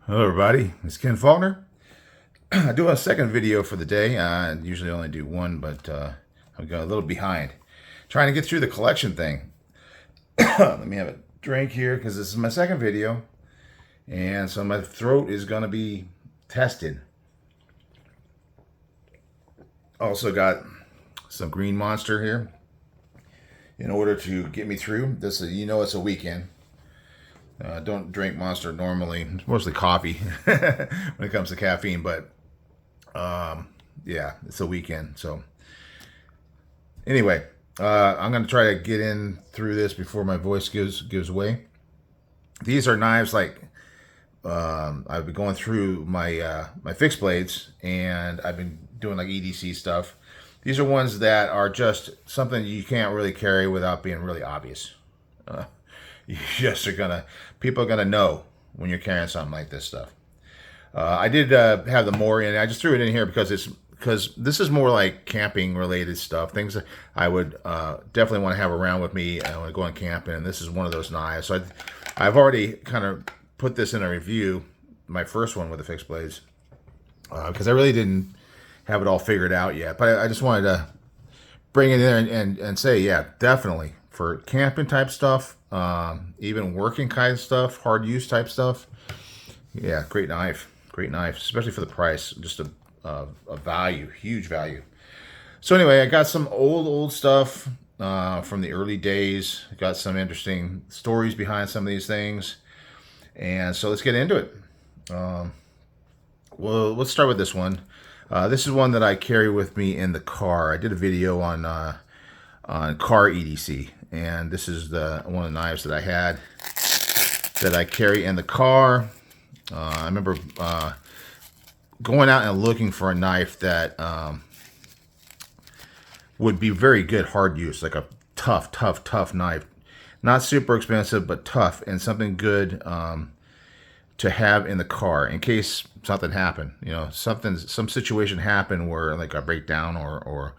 Hello everybody, it's Ken Faulkner. I do a second video for the day. I usually only do one, but I got a little behind. Trying to get through the collection thing. Let me have a drink here because this is my second video. And so my throat is going to be tested. Also got some Green Monster here in order to get me through. This is, it's a weekend. Don't drink Monster normally. It's mostly coffee when it comes to caffeine, but yeah, it's a weekend. So anyway, I'm going to try to get in through this before my voice gives way. These are knives like I've been going through my my fixed blades, and I've been doing like EDC stuff. These are ones that are just something you can't really carry without being really obvious. You just people are gonna know when you're carrying something like this stuff. I did have the Mori, and I just threw it in here because this is more like camping related stuff, things that I would definitely want to have around with me when I go on camping, and this is one of those knives. So I've already kind of put this in a review, my first one with the fixed blades, because I really didn't have it all figured out yet, but I just wanted to bring it in and say, yeah, definitely for camping type stuff, even working kind of stuff, hard use type stuff. Yeah, great knife, especially for the price. Just a value, huge value. So anyway, I got some old stuff from the early days. Got some interesting stories behind some of these things, and so let's get into it. Well, let's start with this one. This is one that I carry with me in the car. I did a video on car EDC, and this is one of the knives that I had that I carry in the car. I remember going out and looking for a knife that would be very good hard use, like a tough knife. Not super expensive, but tough, and something good to have in the car in case something happened. Some situation happened where like I break down or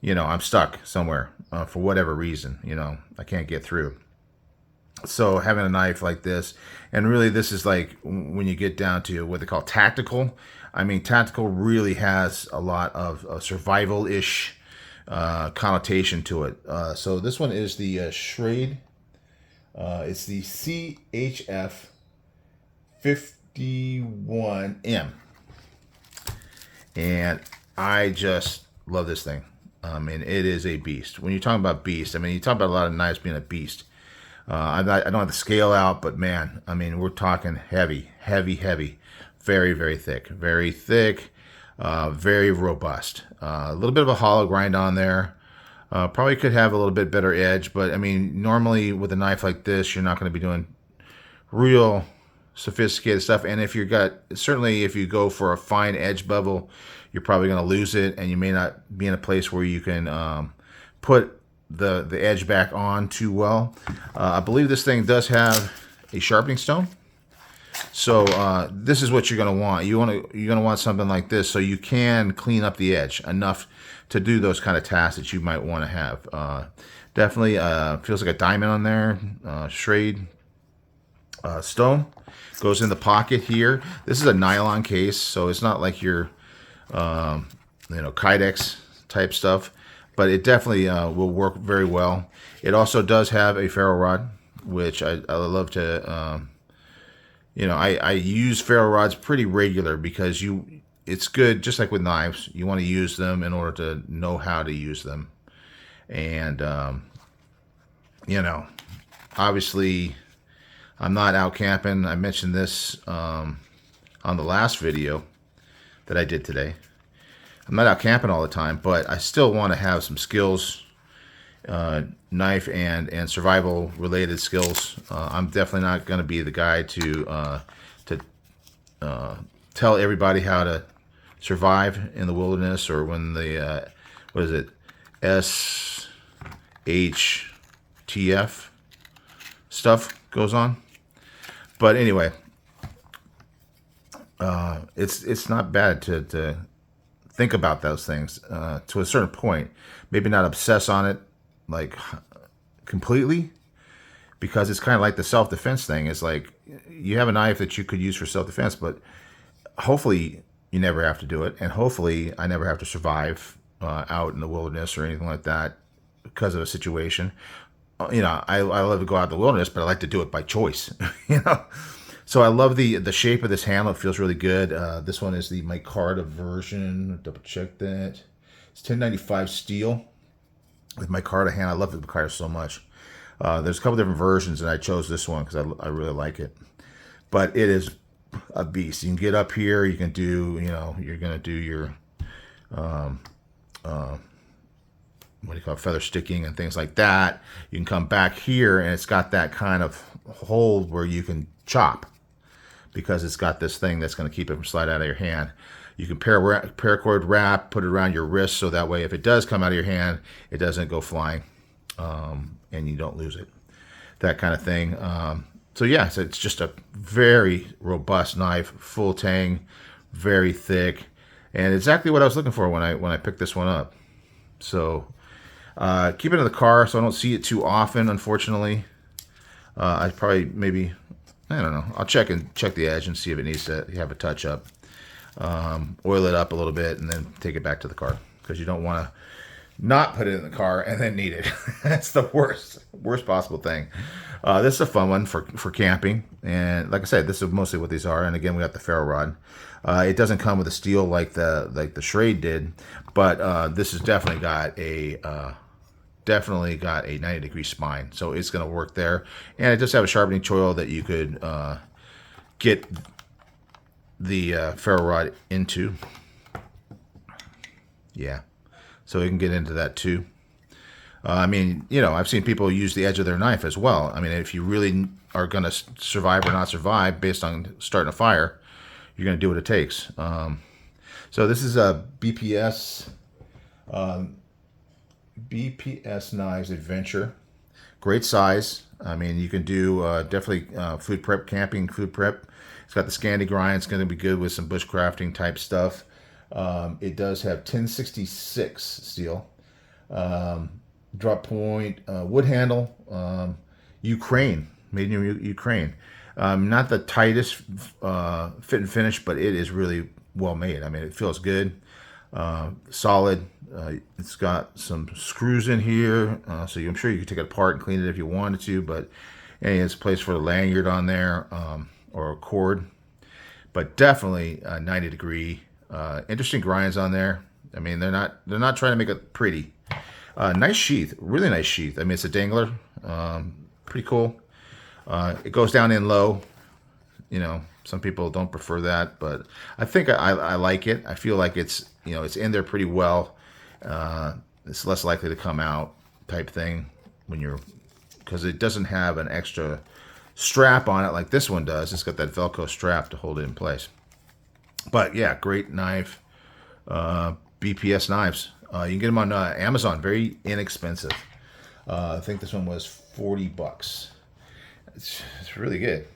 I'm stuck somewhere for whatever reason. I can't get through. So having a knife like this, and really this is like when you get down to what they call tactical. I mean, tactical really has a lot of survival-ish connotation to it. So this one is the Schrade. It's the CHF 51M. And I just love this thing. And it is a beast. When you're talking about beast, I mean, you talk about a lot of knives being a beast. I don't have the scale out, but man, I mean, we're talking heavy, very thick, very robust. A little bit of a hollow grind on there. Probably could have a little bit better edge, but I mean, normally with a knife like this, you're not going to be doing real sophisticated stuff. And if certainly if you go for a fine edge bevel, you're probably going to lose it, and you may not be in a place where you can put the edge back on too well. I believe this thing does have a sharpening stone. So this is what you're going to want. You're going to want something like this so you can clean up the edge enough to do those kind of tasks that you might want to have. Definitely feels like a diamond on there. Schrade stone goes in the pocket here. This is a nylon case, so it's not like your Kydex type stuff, but it definitely will work very well. It also does have a ferro rod, which I love to. I use ferro rods pretty regular because it's good, just like with knives. You want to use them in order to know how to use them. And, obviously I'm not out camping. I mentioned this on the last video that I did today. I'm not out camping all the time, but I still want to have some skills, knife and survival related skills. I'm definitely not going to be the guy to tell everybody how to survive in the wilderness, or when the what is it, SHTF stuff goes on. But anyway, it's not bad to think about those things to a certain point. Maybe not obsess on it like completely, because it's kind of like the self-defense thing. It's like you have a knife that you could use for self-defense, but hopefully you never have to do it, and hopefully I never have to survive out in the wilderness or anything like that because of a situation. I love to go out in the wilderness, but I like to do it by choice. So I love the shape of this handle. It feels really good. This one is the micarta version. Double check that. It's 1095 steel with micarta handle. I love the micarta so much. There's a couple different versions, and I chose this one because I really like it. But it is a beast. You can get up here. You can do, you're going to do your, what do you call it, feather sticking and things like that. You can come back here, and it's got that kind of hold where you can chop because it's got this thing that's going to keep it from sliding out of your hand. You can paracord wrap, put it around your wrist so that way if it does come out of your hand, it doesn't go flying and you don't lose it. That kind of thing. So yeah, so it's just a very robust knife, full tang, very thick, and exactly what I was looking for when I picked this one up. So keep it in the car so I don't see it too often, unfortunately. I probably maybe, I don't know, I'll check the edge and see if it needs to have a touch up. Oil it up a little bit and then take it back to the car, because you don't want to not put it in the car and then need it. That's the worst possible thing. This is a fun one for camping, and like I said, this is mostly what these are. And again, we got the ferro rod. It doesn't come with a steel like the Schrade did, but this has definitely got a 90-degree spine, so it's going to work there. And it does have a sharpening choil that you could get the ferro rod into. Yeah, so you can get into that too. I mean, I've seen people use the edge of their knife as well. I mean, if you really are going to survive or not survive based on starting a fire, you're going to do what it takes. So this is a BPS Knives Adventure. Great size. I mean, you can do definitely food prep, camping food prep. It's got the Scandi grind. It's going to be good with some bushcrafting type stuff. It does have 1066 steel. Drop point, wood handle, Ukraine, made in Ukraine. Not the tightest fit and finish, but it is really well made. I mean, it feels good, solid. It's got some screws in here, so I'm sure you could take it apart and clean it if you wanted to, but it's a place for a lanyard on there, or a cord. But definitely 90-degree. Interesting grinds on there. I mean, they're not trying to make it pretty. Nice sheath, really nice sheath. I mean, it's a dangler, pretty cool. It goes down in low. Some people don't prefer that, but I think I like it. I feel like it's in there pretty well. It's less likely to come out type thing because it doesn't have an extra strap on it like this one does. It's got that Velcro strap to hold it in place. But yeah, great knife. BPS knives. You can get them on Amazon. Very inexpensive. I think this one was $40. It's really good.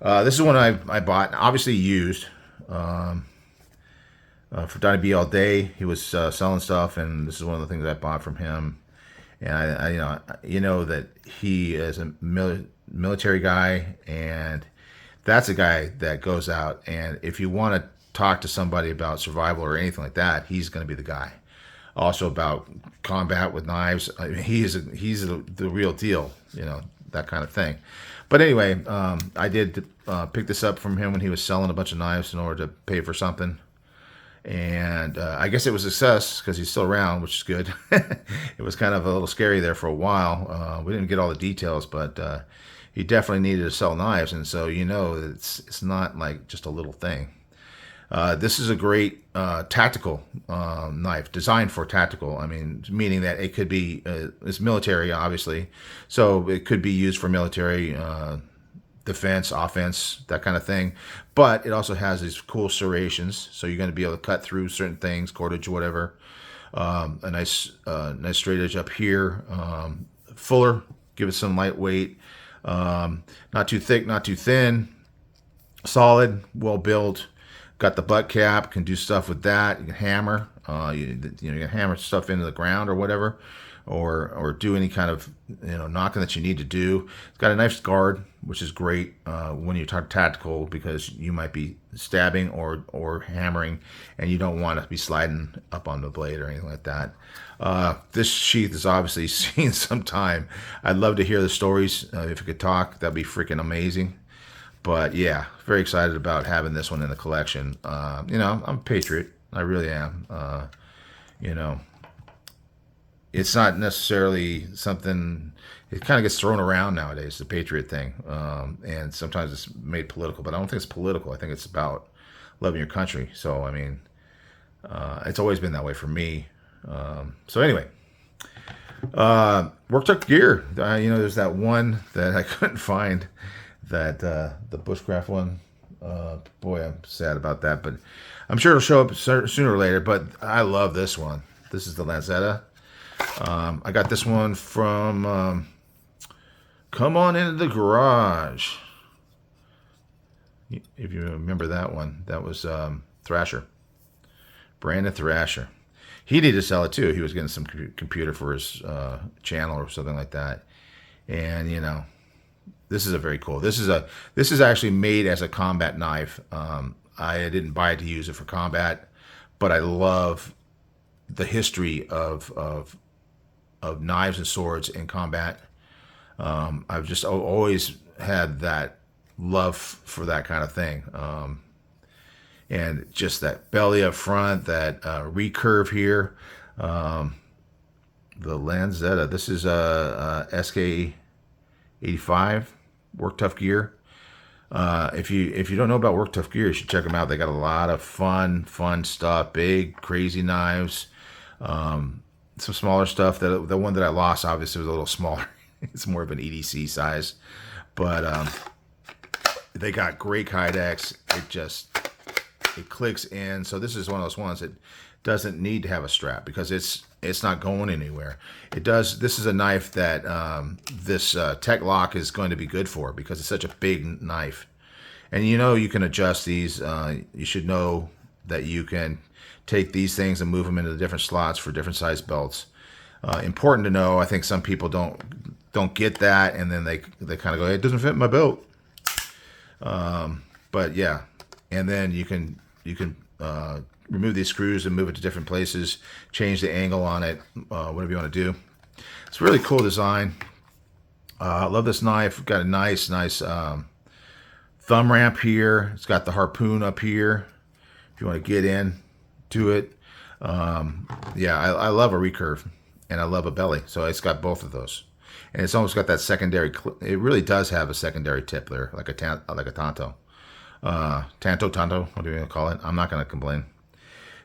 This is one I bought, obviously used, for Donnie B all day. He was selling stuff, and this is one of the things I bought from him. And I that he is a military guy, and that's a guy that goes out, and if you want to talk to somebody about survival or anything like that, he's going to be the guy. Also about combat with knives. I mean, he's the real deal, that kind of thing. But anyway, I did pick this up from him when he was selling a bunch of knives in order to pay for something. And I guess it was a success because he's still around, which is good. It was kind of a little scary there for a while. We didn't get all the details, but he definitely needed to sell knives. And so, it's not like just a little thing. This is a great tactical knife, designed for tactical. I mean, meaning that it could be, it's military, obviously. So it could be used for military defense, offense, that kind of thing. But it also has these cool serrations. So you're going to be able to cut through certain things, cordage, whatever. A nice straight edge up here. Fuller, give it some lightweight. Not too thick, not too thin. Solid, well built. Got the butt cap, can do stuff with that. You can hammer, you can hammer stuff into the ground or whatever or do any kind of knocking that you need to do. It's got a nice guard, which is great when you're tactical, because you might be stabbing or hammering, and you don't want to be sliding up on the blade or anything like that. This sheath has obviously seen some time. I'd love to hear the stories. If it could talk, that'd be freaking amazing. But yeah, very excited about having this one in the collection. I'm a patriot. I really am. It's not necessarily something, it kind of gets thrown around nowadays, the patriot thing. And sometimes it's made political, but I don't think it's political. I think it's about loving your country. So, I mean, it's always been that way for me. So anyway, Work Tough Gear. There's that one that I couldn't find, that the bushcraft one. Boy, I'm sad about that, but I'm sure it'll show up sooner or later. But I love this one. This is the Lanzetta. I got this one from Come On Into the Garage. If you remember that one, that was Thrasher. Brandon Thrasher. He needed to sell it too. He was getting some computer for his channel or something like that. And this is a very cool. This is actually made as a combat knife. I didn't buy it to use it for combat, but I love the history of knives and swords in combat. I've just always had that love for that kind of thing. And just that belly up front, that recurve here. The Lanzetta. This is a SK85 Work Tough Gear. If you don't know about Work Tough Gear, you should check them out. They got a lot of fun stuff. Big, crazy knives. Some smaller stuff. The one that I lost obviously was a little smaller. It's more of an EDC size, but they got great kydex. It clicks in. So this is one of those ones that doesn't need to have a strap, because it's not going anywhere. It does. This is a knife that this Tech Lock is going to be good for, because it's such a big knife. And you can adjust these. You should know that you can take these things and move them into different slots for different size belts. Important to know. I think some people don't get that, and then they kind of go, hey, it doesn't fit my belt. But yeah, and then you can remove these screws and move it to different places, change the angle on it, whatever you want to do. It's a really cool design. I love this knife. Got a nice thumb ramp here. It's got the harpoon up here if you want to get in to it. Yeah, I love a recurve, and I love a belly, so it's got both of those. And it's almost got that secondary. It really does have a secondary tip there, like a tanto. Tanto, what do you want to call it? I'm not going to complain.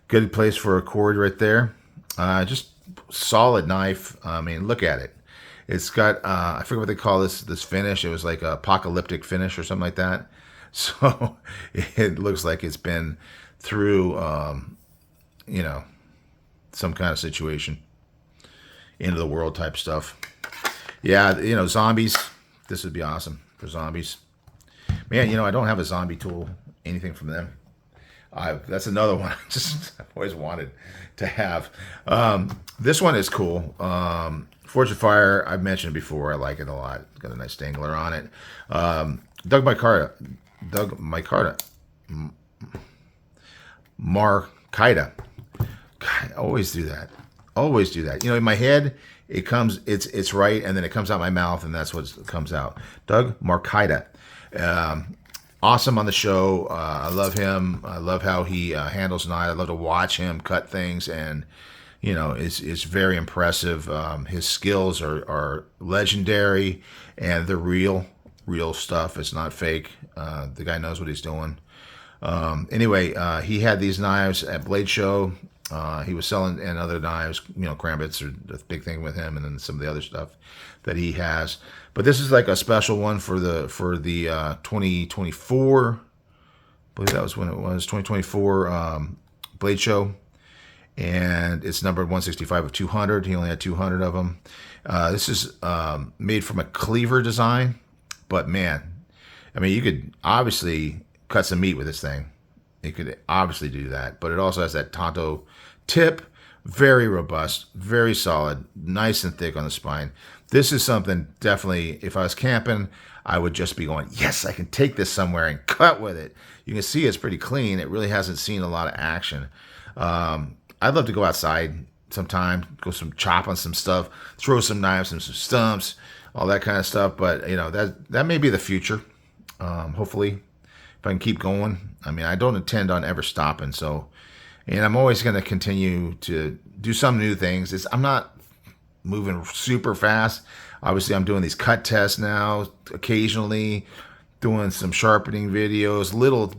Good place for a cord right there. Just solid knife. I mean, look at it. It's got, I forget what they call this finish. It was like a apocalyptic finish or something like that. So it looks like it's been through, some kind of situation. End of the world type stuff. Yeah, zombies. This would be awesome for zombies. Man, I don't have a zombie tool, anything from them. That's another one I've always wanted to have. This one is cool. Forged Fire, I've mentioned it before. I like it a lot. It's got a nice dangler on it. Doug Marcaida. God, I always do that. Always do that. In my head, it's right, and then it comes out my mouth, and that's what comes out. Doug Marcaida. Awesome on the show. I love him. I love how he handles knives. I love to watch him cut things, and it's very impressive. His skills are legendary, and they're real stuff. It's not fake. The guy knows what he's doing. Anyway, he had these knives at Blade Show. He was selling, and other knives, Krambits are the big thing with him, and then some of the other stuff that he has. But this is like a special one for the 2024. I believe that was when it was 2024 Blade Show, and it's numbered 165 of 200. He only had 200 of them. This is made from a cleaver design, but man, I mean, you could obviously cut some meat with this thing. It could obviously do that, but it also has that tanto tip. Very robust, very solid, nice and thick on the spine. This is something definitely, if I was camping, I would just be going, yes, I can take this somewhere and cut with it. You can see it's pretty clean. It really hasn't seen a lot of action. I'd love to go outside sometime, go some chop on some stuff, throw some knives and some stumps, all that kind of stuff. But that may be the future. Hopefully, if I can keep going. I mean, I don't intend on ever stopping. So, and I'm always going to continue to do some new things. I'm not moving super fast. Obviously, I'm doing these cut tests now, occasionally doing some sharpening videos, little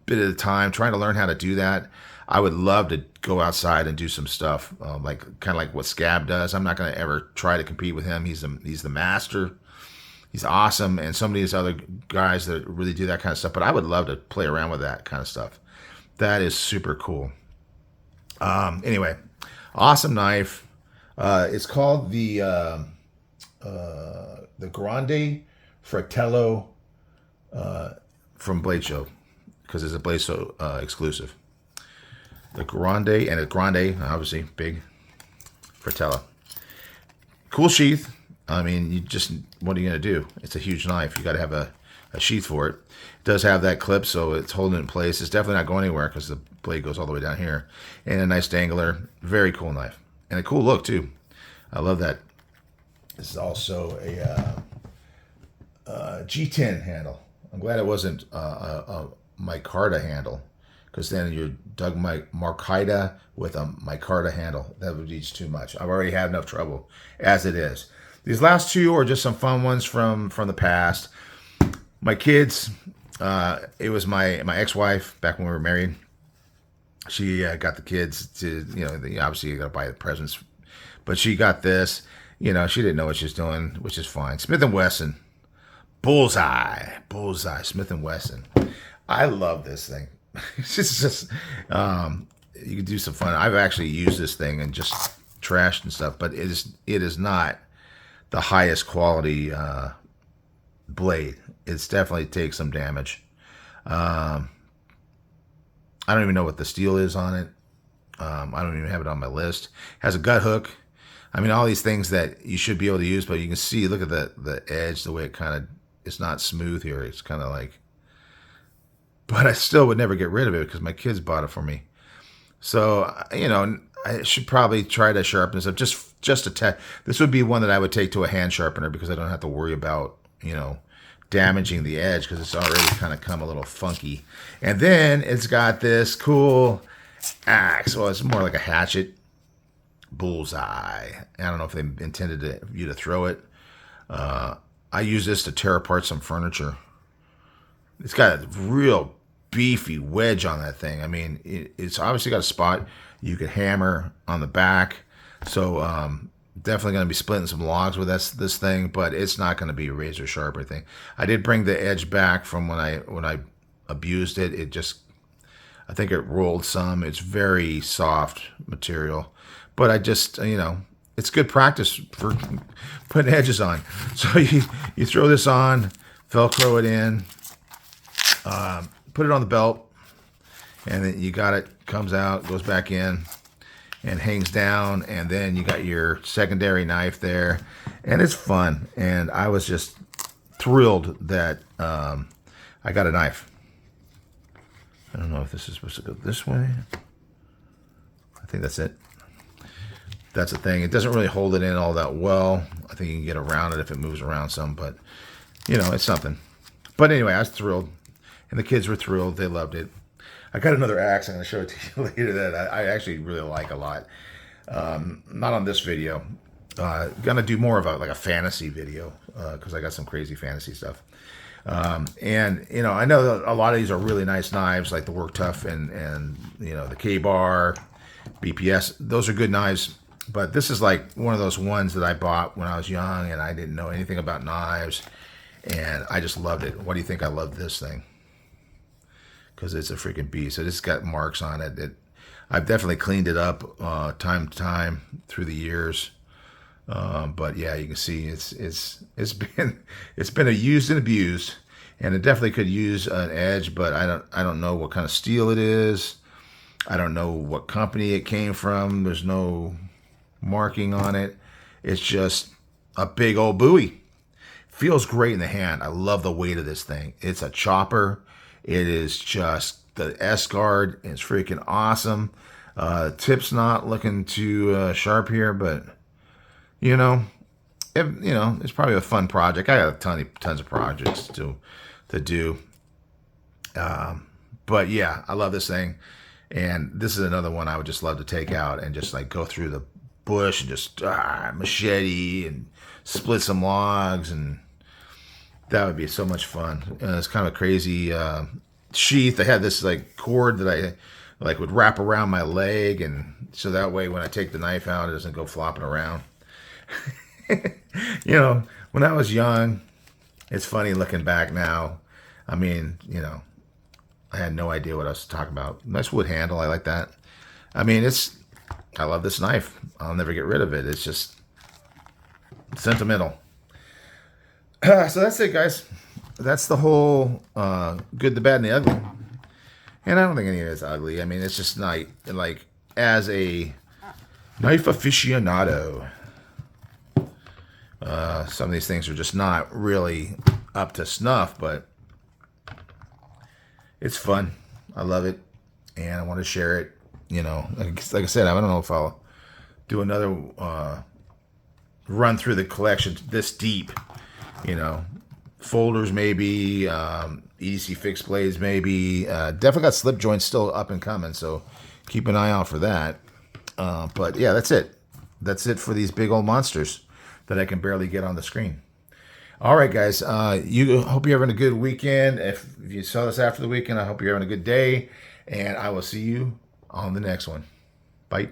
bit at a time, trying to learn how to do that. I would love to go outside and do some stuff, kind of like what Scab does. I'm not going to ever try to compete with him. He's the master. He's awesome, and some of these other guys that really do that kind of stuff. But I would love to play around with that kind of stuff. That is super cool. Anyway, awesome knife. It's called the Grande Fratello from Blade Show, because it's a Blade Show exclusive. The Grande, and a Grande, obviously big Fratello. Cool sheath. I mean, what are you going to do? It's a huge knife. You got to have a sheath for it. It does have that clip, so it's holding it in place. It's definitely not going anywhere because the blade goes all the way down here. And a nice dangler. Very cool knife. And a cool look, too. I love that. This is also a G10 handle. I'm glad it wasn't a micarta handle, because then you're Doug Marcaida with a micarta handle. That would be too much. I've already had enough trouble as it is. These last two are just some fun ones from the past. My kids, it was my ex-wife back when we were married. She got the kids to, obviously you got to buy the presents, but she got this. She didn't know what she was doing, which is fine. Smith & Wesson. Bullseye, Smith & Wesson. I love this thing. It's just you can do some fun. I've actually used this thing and just trashed and stuff, but it is not the highest quality blade. It's definitely takes some damage. I don't even know what the steel is on it. I don't even have it on my list. It has a gut hook. I mean, all these things that you should be able to use, but you can see, look at the edge, the way it kind of, it's not smooth here. It's kind of like, but I still would never get rid of it because my kids bought it for me. So, I should probably try to sharpen this up just a tad. This would be one that I would take to a hand sharpener because I don't have to worry about, damaging the edge because it's already kind of come a little funky. And then it's got this cool axe. Well, it's more like a hatchet. Bullseye. I don't know if they intended you to throw it. I use this to tear apart some furniture. It's got a real beefy wedge on that thing. I mean, it's obviously got a spot you could hammer on the back. So definitely going to be splitting some logs with this thing, but it's not going to be a razor sharp or anything. I did bring the edge back from when I abused it. I think it rolled some. It's very soft material, but I just, it's good practice for putting edges on. So you throw this on, Velcro it in, put it on the belt, and then you got it, comes out, goes back in, and hangs down, and then you got your secondary knife there, and it's fun. And I was just thrilled that I got a knife. I don't know if this is supposed to go this way. I think that's it. That's the thing. It doesn't really hold it in all that well. I think you can get around it if it moves around some, but it's something. But anyway, I was thrilled, and the kids were thrilled. They loved it. I got another axe. I'm going to show it to you later that I actually really like a lot. Not on this video. Going to do more of a fantasy video because I got some crazy fantasy stuff. And I know that a lot of these are really nice knives, like the Work Tough and the K-Bar, BPS. Those are good knives. But this is like one of those ones that I bought when I was young and I didn't know anything about knives. And I just loved it. Why do you think I love this thing? Because it's a freaking beast. It's got marks on it. I've definitely cleaned it up time to time through the years. But yeah, you can see it's been used and abused, and it definitely could use an edge. But I don't know what kind of steel it is. I don't know what company it came from. There's no marking on it. It's just a big old Bowie. Feels great in the hand. I love the weight of this thing. It's a chopper. It is just the S guard. It's freaking awesome. Tip's not looking too sharp here, but you know, it's probably a fun project. I got tons of projects to do. But yeah, I love this thing. And this is another one I would just love to take out and just like go through the bush and just machete and split some logs, and that would be so much fun. It's kind of a crazy sheath. I had this like cord that I like would wrap around my leg, and so that way when I take the knife out, it doesn't go flopping around. When I was young, it's funny looking back now. I mean, I had no idea what I was talking about. Nice wood handle. I like that. I mean, I love this knife. I'll never get rid of it. It's just sentimental. So that's it, guys. That's the whole good, the bad, and the ugly. And I don't think any of it's ugly. I mean, it's just not like as a knife aficionado. Some of these things are just not really up to snuff, but it's fun. I love it, and I want to share it. Like I said, I don't know if I'll do another run through the collection this deep. Folders maybe, EDC fixed blades maybe. Definitely got slip joints still up and coming, so keep an eye out for that. But yeah, that's it. That's it for these big old monsters that I can barely get on the screen. All right, guys. You hope you're having a good weekend. If you saw this after the weekend, I hope you're having a good day, and I will see you on the next one. Bye.